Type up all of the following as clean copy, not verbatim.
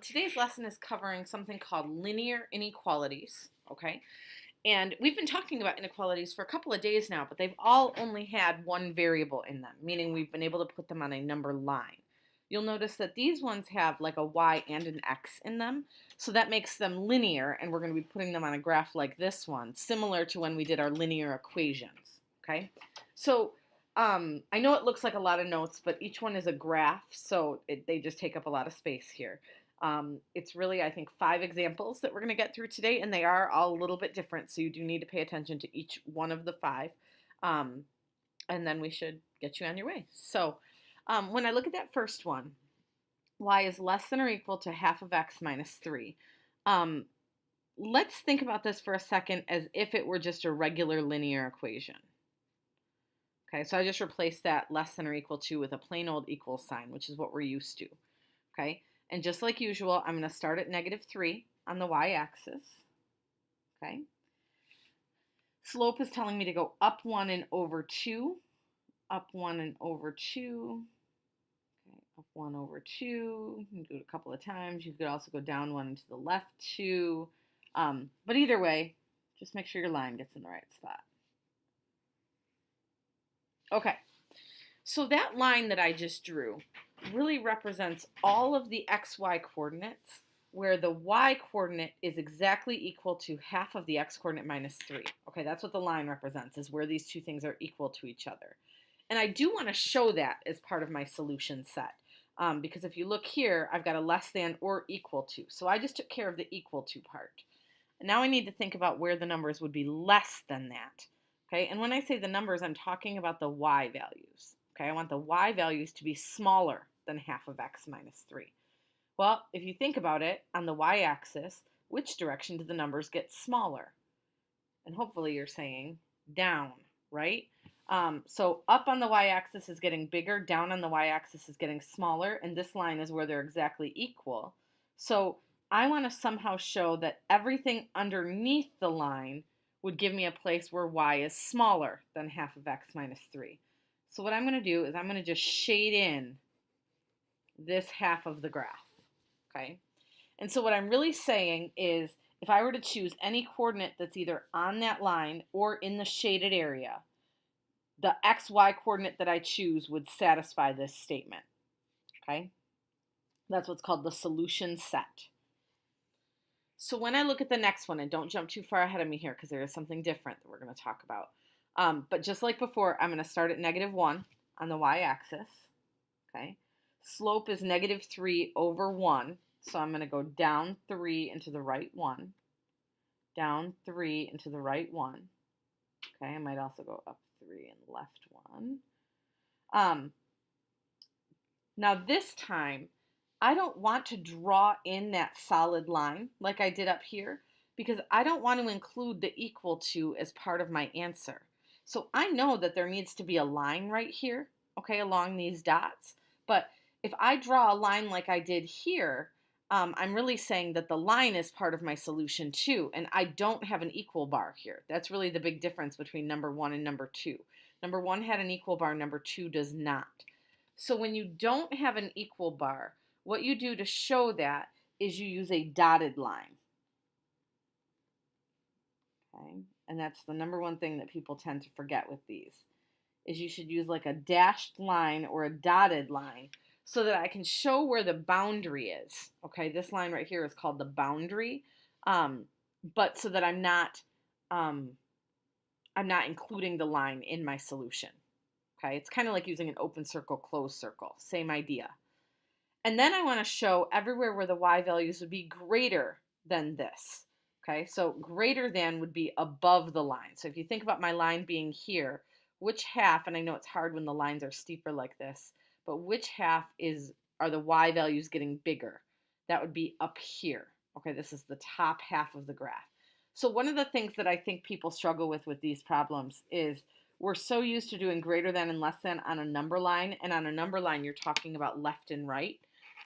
Today's lesson is covering something called linear inequalities, okay? And we've been talking about inequalities for a couple of days now, but they've all only had one variable in them, meaning we've been able to put them on a number line. You'll notice that these ones have like a y and an x in them, so that makes them linear, and we're going to be putting them on a graph like this one, similar to when we did our linear equations, okay? So I know it looks like a lot of notes, but each one is a graph, so they just take up a lot of space here. It's really, I think, 5 examples that we're going to get through today, and they are all a little bit different, so you do need to pay attention to each one of the 5, and then we should get you on your way. So when I look at that first one, y is less than or equal to half of x minus 3. Let's think about this for a second as if it were just a regular linear equation. Okay, so I just replaced that less than or equal to with a plain old equal sign, which is what we're used to. Okay, and just like usual, I'm going to start at -3 on the y-axis. Okay, slope is telling me to go up 1 and over 2, up 1 and over 2, okay, up 1 over 2. You can do it a couple of times. You could also go down 1 and to the left 2. But either way, just make sure your line gets in the right spot. Okay, so that line that I just drew really represents all of the xy coordinates where the y coordinate is exactly equal to half of the x coordinate minus 3. Okay, that's what the line represents, is where these two things are equal to each other. And I do want to show that as part of my solution set, because if you look here, I've got a less than or equal to. So I just took care of the equal to part. And now I need to think about where the numbers would be less than that. Okay, and when I say the numbers, I'm talking about the y values. Okay, I want the y values to be smaller than half of x minus 3. Well, if you think about it, on the y-axis, which direction do the numbers get smaller? And hopefully you're saying down, right? So up on the y-axis is getting bigger, down on the y-axis is getting smaller, and this line is where they're exactly equal. So I want to somehow show that everything underneath the line would give me a place where y is smaller than half of x minus 3. So what I'm going to do is I'm going to just shade in this half of the graph, okay? And so what I'm really saying is if I were to choose any coordinate that's either on that line or in the shaded area, the xy coordinate that I choose would satisfy this statement, okay? That's what's called the solution set. So when I look at the next one, and don't jump too far ahead of me here because there is something different that we're going to talk about. But just like before, I'm going to start at -1 on the y-axis. Okay, slope is -3 over 1, so I'm going to go down 3 into the right 1, down 3 into the right 1. Okay, I might also go up 3 and left 1. Now this time, I don't want to draw in that solid line like I did up here because I don't want to include the equal to as part of my answer. So I know that there needs to be a line right here, okay, along these dots. But if I draw a line like I did here, I'm really saying that the line is part of my solution too, and I don't have an equal bar here. That's really the big difference between number 1 and number 2. Number 1 had an equal bar, number 2 does not. So when you don't have an equal bar, what you do to show that is you use a dotted line. Okay, and that's the number one thing that people tend to forget with these, is you should use like a dashed line or a dotted line so that I can show where the boundary is. Okay, this line right here is called the boundary, but so that I'm not including the line in my solution. Okay, it's kind of like using an open circle, closed circle, same idea. And then I want to show everywhere where the y values would be greater than this. Okay, so greater than would be above the line. So if you think about my line being here, which half, and I know it's hard when the lines are steeper like this, but which half are the y values getting bigger? That would be up here. Okay, this is the top half of the graph. So one of the things that I think people struggle with these problems is we're so used to doing greater than and less than on a number line, and on a number line you're talking about left and right.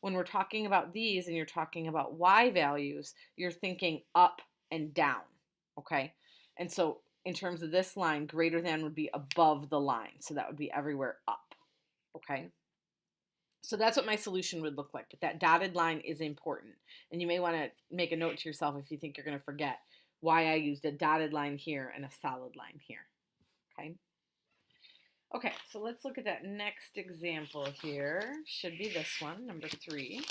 When we're talking about these and you're talking about y values, you're thinking up and down, okay? And so in terms of this line, greater than would be above the line, so that would be everywhere up, okay? So that's what my solution would look like. But that dotted line is important. And you may want to make a note to yourself if you think you're going to forget why I used a dotted line here and a solid line here. Okay. Okay, so let's look at that next example here. Should be this one, number 3.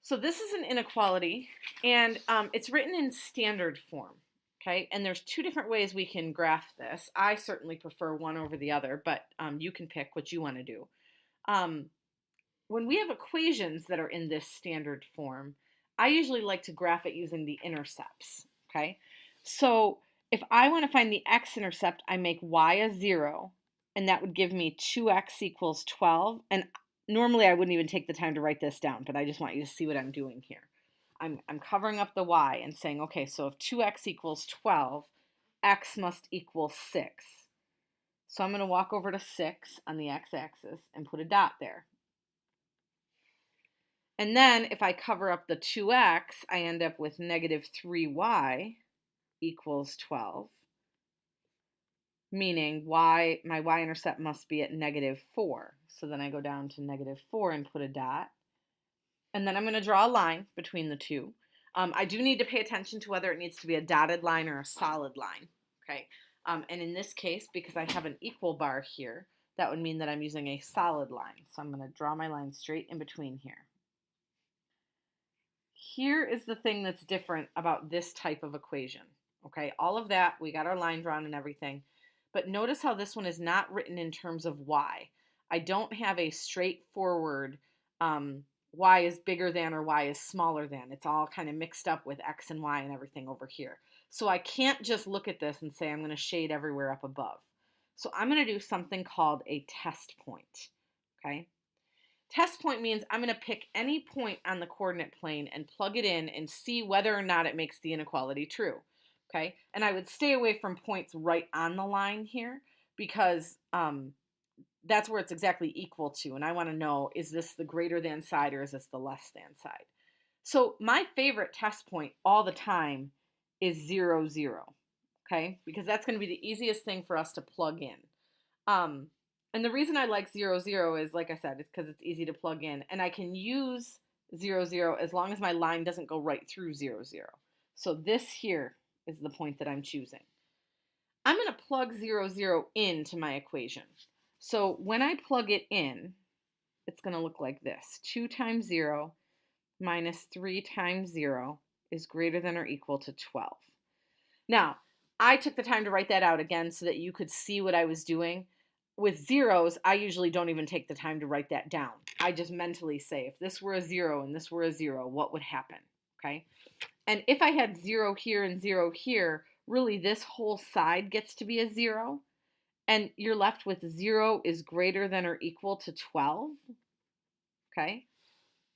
So this is an inequality, and it's written in standard form. Okay, and there's 2 different ways we can graph this. I certainly prefer one over the other, but you can pick what you want to do. When we have equations that are in this standard form, I usually like to graph it using the intercepts. Okay, so if I want to find the x-intercept, I make y a 0, and that would give me 2x equals 12. And normally I wouldn't even take the time to write this down, but I just want you to see what I'm doing here. I'm covering up the y and saying, okay, so if 2x equals 12, x must equal 6. So I'm going to walk over to 6 on the x-axis and put a dot there. And then if I cover up the 2x, I end up with negative 3y equals 12, meaning my y-intercept must be at negative 4. So then I go down to negative 4 and put a dot. And then I'm going to draw a line between the two. I do need to pay attention to whether it needs to be a dotted line or a solid line. Okay. And in this case, because I have an equal bar here, that would mean that I'm using a solid line. So I'm going to draw my line straight in between here. Here is the thing that's different about this type of equation. Okay, all of that, we got our line drawn and everything. But notice how this one is not written in terms of y. I don't have a straightforward y is bigger than or y is smaller than. It's all kind of mixed up with x and y and everything over here. So I can't just look at this and say I'm going to shade everywhere up above. So I'm going to do something called a test point. Okay. Test point means I'm going to pick any point on the coordinate plane and plug it in and see whether or not it makes the inequality true. Okay, and I would stay away from points right on the line here because that's where it's exactly equal to, and I want to know, is this the greater than side or is this the less than side? So my favorite test point all the time is 0, 0, okay, because that's going to be the easiest thing for us to plug in. And the reason I like 0, 0 is, like I said, it's because it's easy to plug in, and I can use 0, 0 as long as my line doesn't go right through 0, 0. So this here is the point that I'm choosing. I'm going to plug 0, 0 into my equation. So when I plug it in, it's going to look like this. 2 times 0 minus 3 times 0 is greater than or equal to 12. Now, I took the time to write that out again so that you could see what I was doing. With zeros, I usually don't even take the time to write that down. I just mentally say, if this were a 0 and this were a 0, what would happen? Okay? And if I had 0 here and 0 here, really this whole side gets to be a 0. And you're left with 0 is greater than or equal to 12. Okay?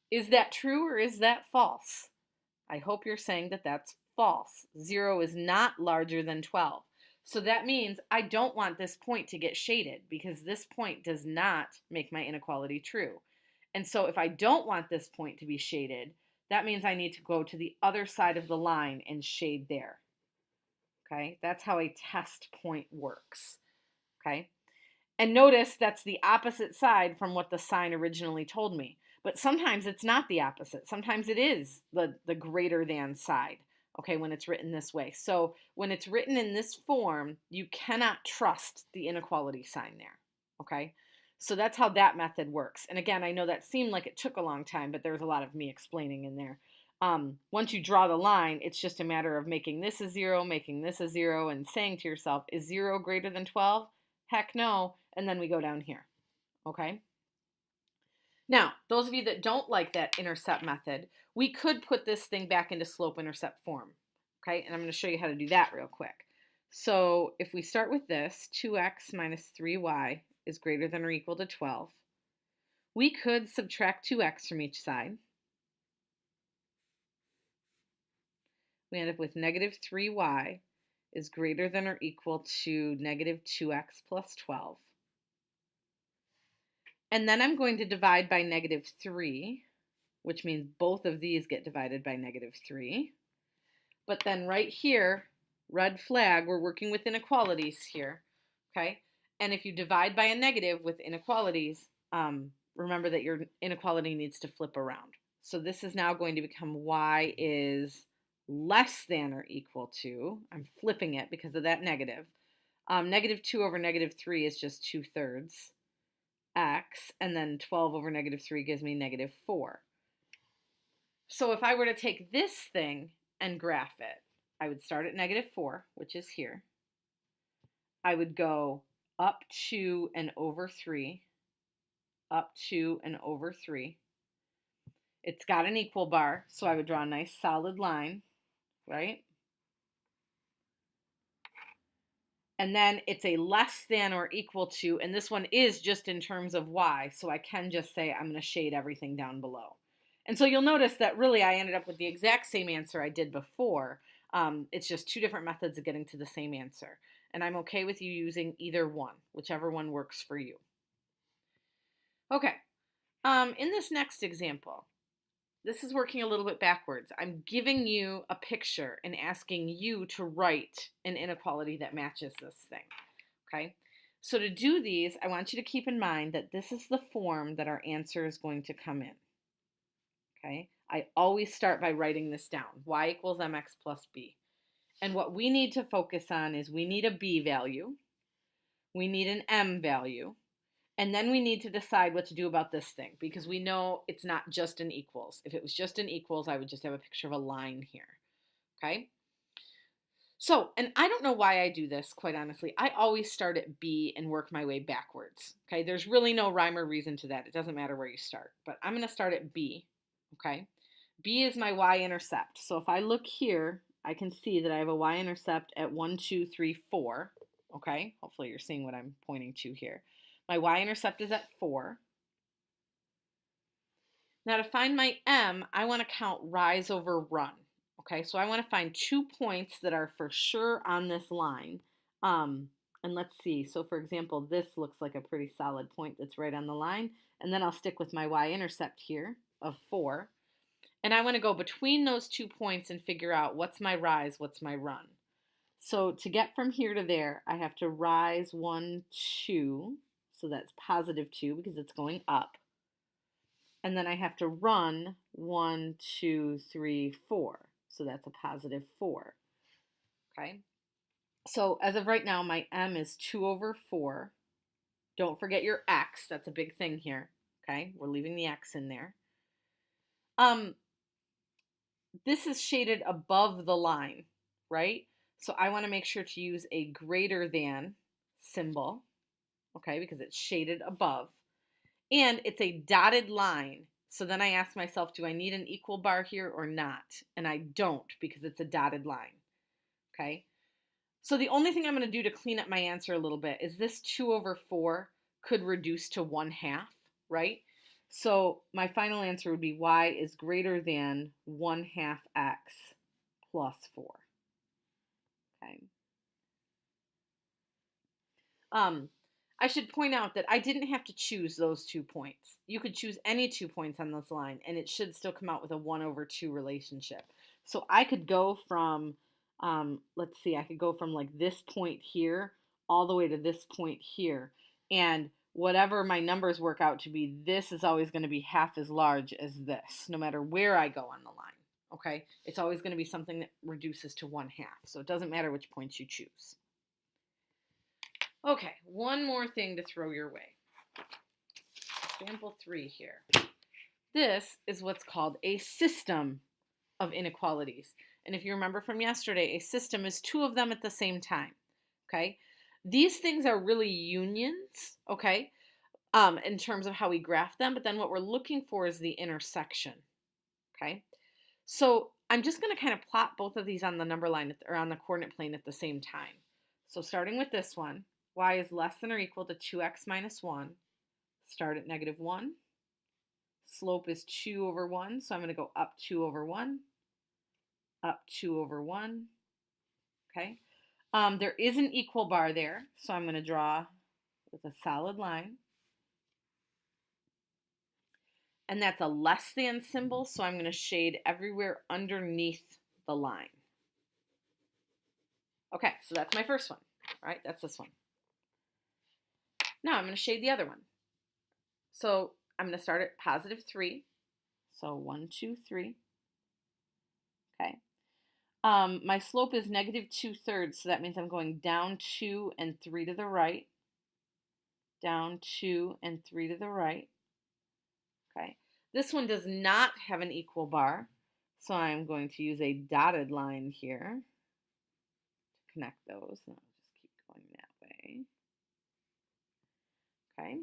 Is that true or is that false? I hope you're saying that that's false. 0 is not larger than 12. So that means I don't want this point to get shaded because this point does not make my inequality true. And so if I don't want this point to be shaded, that means I need to go to the other side of the line and shade there. Okay, that's how a test point works. Okay, and notice that's the opposite side from what the sign originally told me. But sometimes it's not the opposite. Sometimes it is the greater than side. Okay, when it's written this way. So when it's written in this form, you cannot trust the inequality sign there. Okay, so that's how that method works. And again, I know that seemed like it took a long time, but there's a lot of me explaining in there. Once you draw the line, it's just a matter of making this a 0, making this a 0, and saying to yourself, is 0 greater than 12? Heck no. And then we go down here. Okay? Now, those of you that don't like that intercept method, we could put this thing back into slope-intercept form. Okay? And I'm going to show you how to do that real quick. So if we start with this, 2x minus 3y is greater than or equal to 12. We could subtract 2x from each side. We end up with negative 3y is greater than or equal to negative 2x plus 12. And then I'm going to divide by negative 3, which means both of these get divided by negative 3. But then right here, red flag, we're working with inequalities here, okay? And if you divide by a negative with inequalities, remember that your inequality needs to flip around. So this is now going to become y is less than or equal to, I'm flipping it because of that negative. Negative 2 over negative 3 is just 2/3 x, and then 12 over negative 3 gives me negative 4. So if I were to take this thing and graph it, I would start at negative 4, which is here. I would go up 2 and over 3, up 2 and over 3. It's got an equal bar, so I would draw a nice solid line, right? And then it's a less than or equal to, and this one is just in terms of y, so I can just say I'm going to shade everything down below. And so you'll notice that really I ended up with the exact same answer I did before. It's just two different methods of getting to the same answer. And I'm okay with you using either one, whichever one works for you. Okay, in this next example, this is working a little bit backwards. I'm giving you a picture and asking you to write an inequality that matches this thing, okay? So to do these, I want you to keep in mind that this is the form that our answer is going to come in, okay? I always start by writing this down, y equals mx plus b. And what we need to focus on is we need a b value, we need an m value, and then we need to decide what to do about this thing because we know it's not just an equals. If it was just an equals, I would just have a picture of a line here, okay? So, and I don't know why I do this, quite honestly. I always start at B and work my way backwards, okay? There's really no rhyme or reason to that. It doesn't matter where you start, but I'm going to start at B, okay? B is my y-intercept. So if I look here, I can see that I have a y-intercept at 1, 2, 3, 4, okay? Hopefully you're seeing what I'm pointing to here. My y-intercept is at 4. Now to find my m, I want to count rise over run. Okay, so I want to find 2 points that are for sure on this line. And let's see. So for example, this looks like a pretty solid point that's right on the line. And then I'll stick with my y-intercept here of 4. And I want to go between those 2 points and figure out what's my rise, what's my run. So to get from here to there, I have to rise 1, 2. So that's positive 2 because it's going up. And then I have to run 1, 2, 3, 4. So that's a positive 4. Okay. So as of right now, my m is 2 over 4. Don't forget your x. That's a big thing here. Okay. We're leaving the x in there. This is shaded above the line, right? So I want to make sure to use a greater than symbol. Okay, because it's shaded above. And it's a dotted line. So then I ask myself, do I need an equal bar here or not? And I don't because it's a dotted line. Okay, so the only thing I'm going to do to clean up my answer a little bit is this 2 over 4 could reduce to 1/2, right? So my final answer would be y is greater than 1/2 x plus 4. Okay. I should point out that I didn't have to choose those 2 points. You could choose any 2 points on this line, and it should still come out with a 1 over 2 relationship. So I could go from, let's see, I could go from like this point here all the way to this point here. And whatever my numbers work out to be, this is always going to be half as large as this, no matter where I go on the line. Okay? It's always going to be something that reduces to 1/2. So it doesn't matter which points you choose. Okay, one more thing to throw your way. Example 3 here. This is what's called a system of inequalities. And if you remember from yesterday, a system is 2 of them at the same time. Okay? These things are really unions, okay, in terms of how we graph them, but then what we're looking for is the intersection. Okay? So I'm just going to kind of plot both of these on the number line or on the coordinate plane at the same time. So starting with this one, y is less than or equal to 2x minus 1. Start at negative 1. Slope is 2 over 1, so I'm going to go up 2 over 1, up 2 over 1. Okay. There is an equal bar there, so I'm going to draw with a solid line. And that's a less than symbol, so I'm going to shade everywhere underneath the line. Okay, so that's my first one. All right, that's this one. Now I'm going to shade the other one. So I'm going to start at positive 3. So 1, 2, 3. Okay. My slope is negative 2/3, so that means I'm going down 2 and 3 to the right. Down 2 and 3 to the right. Okay. This one does not have an equal bar, so I'm going to use a dotted line here to connect those. And I'll just keep going that way. Okay.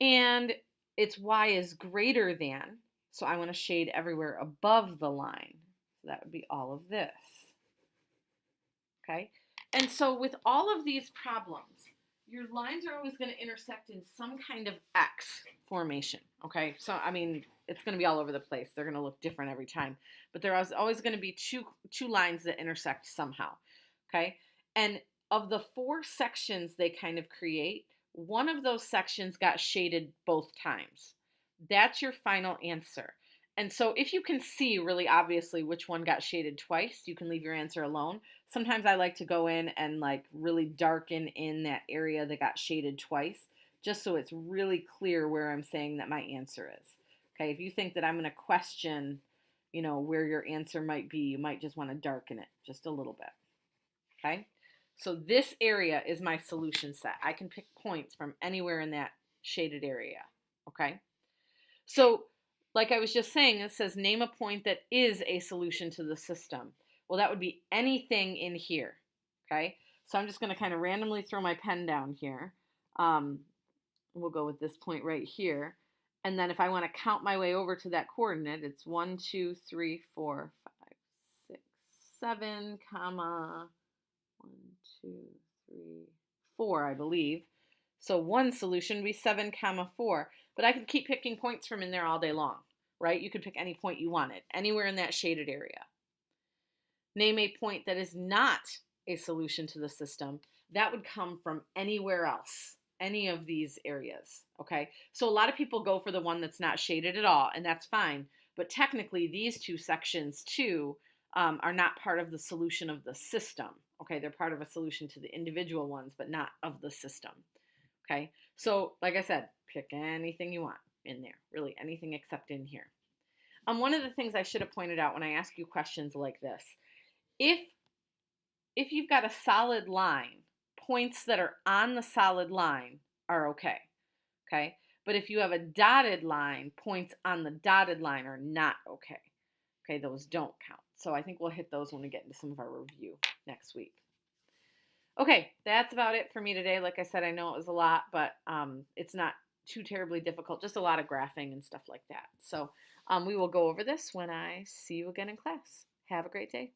And its y is greater than, so I want to shade everywhere above the line. So that would be all of this. Okay. And so with all of these problems, your lines are always going to intersect in some kind of X formation. Okay. So, I mean, it's going to be all over the place. They're going to look different every time. But there is always going to be two lines that intersect somehow. Okay. And of the 4 sections they kind of create, one of those sections got shaded both times. That's your final answer. And so if you can see really obviously which one got shaded twice, you can leave your answer alone. Sometimes I like to go in and like really darken in that area that got shaded twice, just so it's really clear where I'm saying that my answer is. Okay, if you think that I'm going to question, where your answer might be, you might just want to darken it just a little bit. Okay, so this area is my solution set. I can pick points from anywhere in that shaded area. Okay, so like I was just saying, it says name a point that is a solution to the system. Well, that would be anything in here, okay? So I'm just going to kind of randomly throw my pen down here. We'll go with this point right here. And then if I want to count my way over to that coordinate, it's 1, 2, 3, 4, 5, 6, 7, comma, 1, 2, 3, 4, I believe. So one solution would be 7, comma 4. But I could keep picking points from in there all day long, right? You could pick any point you wanted, anywhere in that shaded area. Name a point that is not a solution to the system. That would come from anywhere else, any of these areas, okay? So a lot of people go for the one that's not shaded at all, and that's fine. But technically, these 2 sections, too, are not part of the solution of the system, okay? They're part of a solution to the individual ones, but not of the system, okay? So, like I said, pick anything you want in there, really anything except in here. One of the things I should have pointed out when I ask you questions like this, if you've got a solid line, points that are on the solid line are okay, okay? But if you have a dotted line, points on the dotted line are not okay. Okay, those don't count. So I think we'll hit those when we get into some of our review next week. Okay, that's about it for me today. Like I said, I know it was a lot, but it's not too terribly difficult, just a lot of graphing and stuff like that. So we will go over this when I see you again in class. Have a great day.